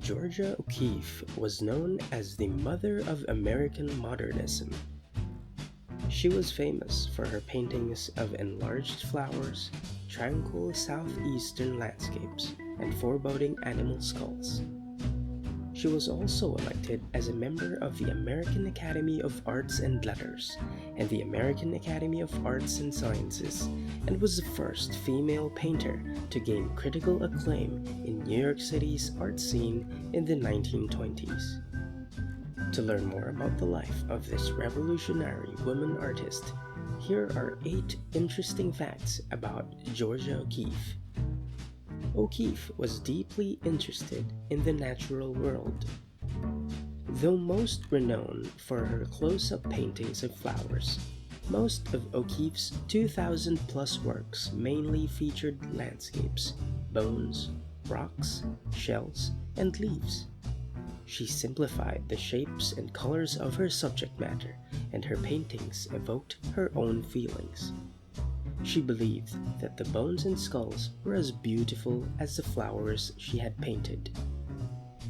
Georgia O'Keeffe was known as the mother of American Modernism. She was famous for her paintings of enlarged flowers, tranquil southeastern landscapes, and foreboding animal skulls. She was also elected as a member of the American Academy of Arts and Letters and the American Academy of Arts and Sciences, and was the first female painter to gain critical acclaim in New York City's art scene in the 1920s. To learn more about the life of this revolutionary woman artist, here are 8 interesting facts about Georgia O'Keeffe. O'Keeffe was deeply interested in the natural world. Though most renowned for her close-up paintings of flowers, most of O'Keeffe's 2,000-plus works mainly featured landscapes, bones, rocks, shells, and leaves. She simplified the shapes and colors of her subject matter, and her paintings evoked her own feelings. She believed that the bones and skulls were as beautiful as the flowers she had painted.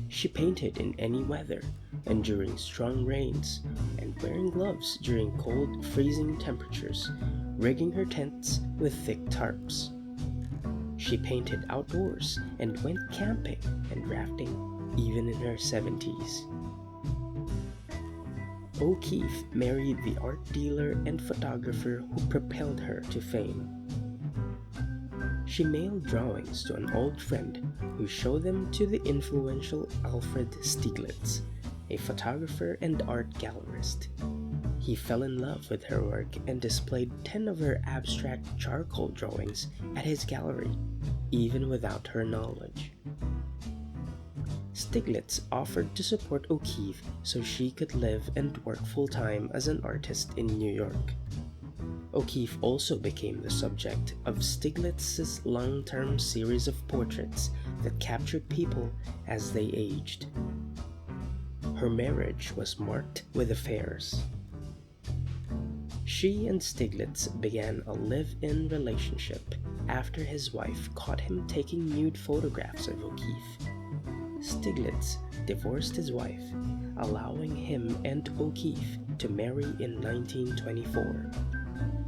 She painted in any weather and during strong rains, and wearing gloves during cold, freezing temperatures, rigging her tents with thick tarps. She painted outdoors and went camping and rafting even in her 70s. O'Keeffe married the art dealer and photographer who propelled her to fame. She mailed drawings to an old friend who showed them to the influential Alfred Stieglitz, a photographer and art gallerist. He fell in love with her work and displayed 10 of her abstract charcoal drawings at his gallery, even without her knowledge. Stieglitz offered to support O'Keeffe so she could live and work full-time as an artist in New York. O'Keeffe also became the subject of Stieglitz's long-term series of portraits that captured people as they aged. Her marriage was marked with affairs. She and Stieglitz began a live-in relationship after his wife caught him taking nude photographs of O'Keeffe. Stieglitz divorced his wife, allowing him and O'Keeffe to marry in 1924.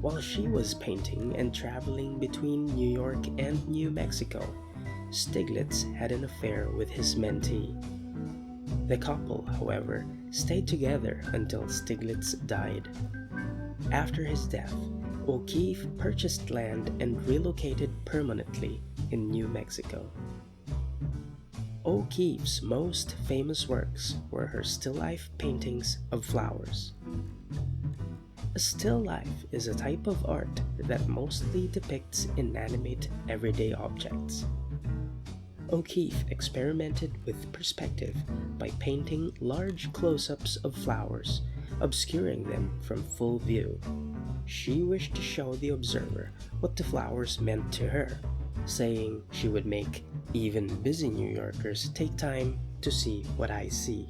While she was painting and traveling between New York and New Mexico, Stieglitz had an affair with his mentee. The couple, however, stayed together until Stieglitz died. After his death, O'Keeffe purchased land and relocated permanently in New Mexico. O'Keeffe's most famous works were her still life paintings of flowers. A still life is a type of art that mostly depicts inanimate, everyday objects. O'Keeffe experimented with perspective by painting large close-ups of flowers, obscuring them from full view. She wished to show the observer what the flowers meant to her, saying she would make even busy New Yorkers take time to see what I see.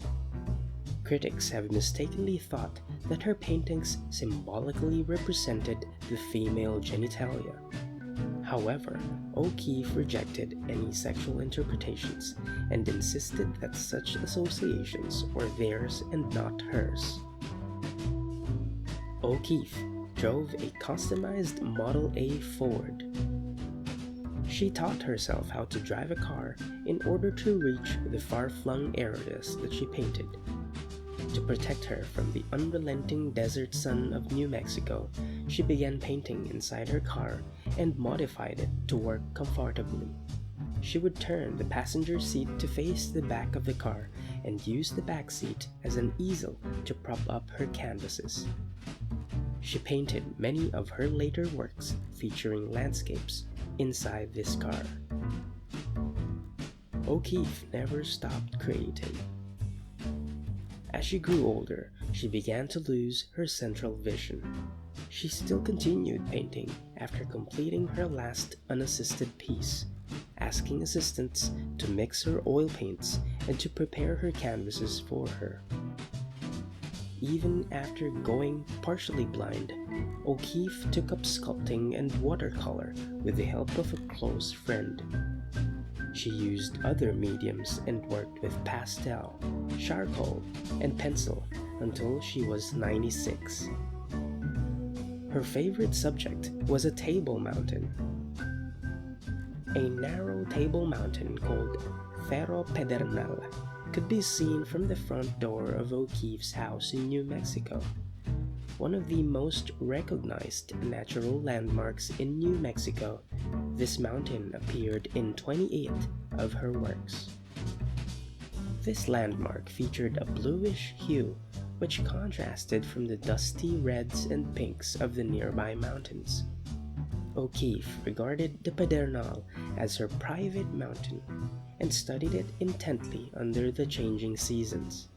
Critics have mistakenly thought that her paintings symbolically represented the female genitalia. However, O'Keeffe rejected any sexual interpretations and insisted that such associations were theirs and not hers. O'Keeffe drove a customized Model A Ford. She taught herself how to drive a car in order to reach the far-flung areas that she painted. To protect her from the unrelenting desert sun of New Mexico, she began painting inside her car and modified it to work comfortably. She would turn the passenger seat to face the back of the car and use the back seat as an easel to prop up her canvases. She painted many of her later works featuring landscapes inside this car. O'Keeffe never stopped creating. As she grew older, she began to lose her central vision. She still continued painting after completing her last unassisted piece, asking assistants to mix her oil paints and to prepare her canvases for her. Even after going partially blind, O'Keeffe took up sculpting and watercolor with the help of a close friend. She used other mediums and worked with pastel, charcoal, and pencil until she was 96. Her favorite subject was a table mountain. A narrow table mountain called Cerro Pedernal could be seen from the front door of O'Keeffe's house in New Mexico, one of the most recognized natural landmarks in New Mexico. This mountain appeared in 28 of her works. This landmark featured a bluish hue which contrasted from the dusty reds and pinks of the nearby mountains. O'Keeffe regarded the Pedernal as her private mountain and studied it intently under the changing seasons.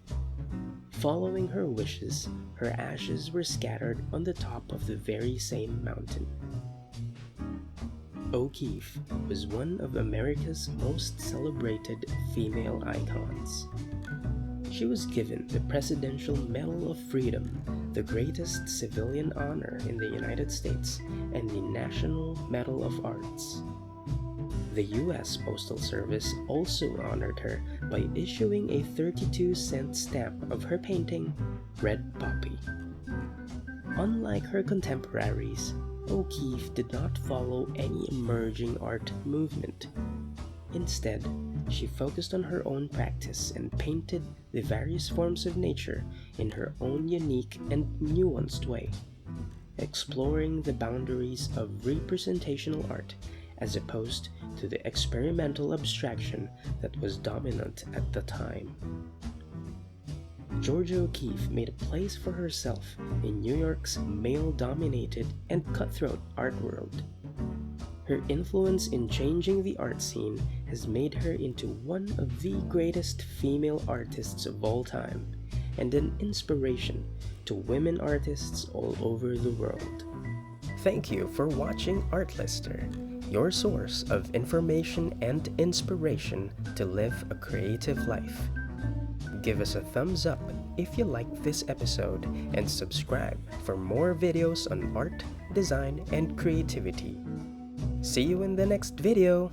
Following her wishes, her ashes were scattered on the top of the very same mountain. O'Keeffe was one of America's most celebrated female icons. She was given the Presidential Medal of Freedom, the greatest civilian honor in the United States, and the National Medal of Arts. The U.S. Postal Service also honored her by issuing a 32-cent stamp of her painting, Red Poppy. Unlike her contemporaries, O'Keeffe did not follow any emerging art movement. Instead, she focused on her own practice and painted the various forms of nature in her own unique and nuanced way, exploring the boundaries of representational art as opposed to the experimental abstraction that was dominant at the time. Georgia O'Keeffe made a place for herself in New York's male-dominated and cutthroat art world. Her influence in changing the art scene has made her into one of the greatest female artists of all time and an inspiration to women artists all over the world. Thank you for watching Art Lister, your source of information and inspiration to live a creative life. Give us a thumbs up if you liked this episode and subscribe for more videos on art, design, and creativity. See you in the next video!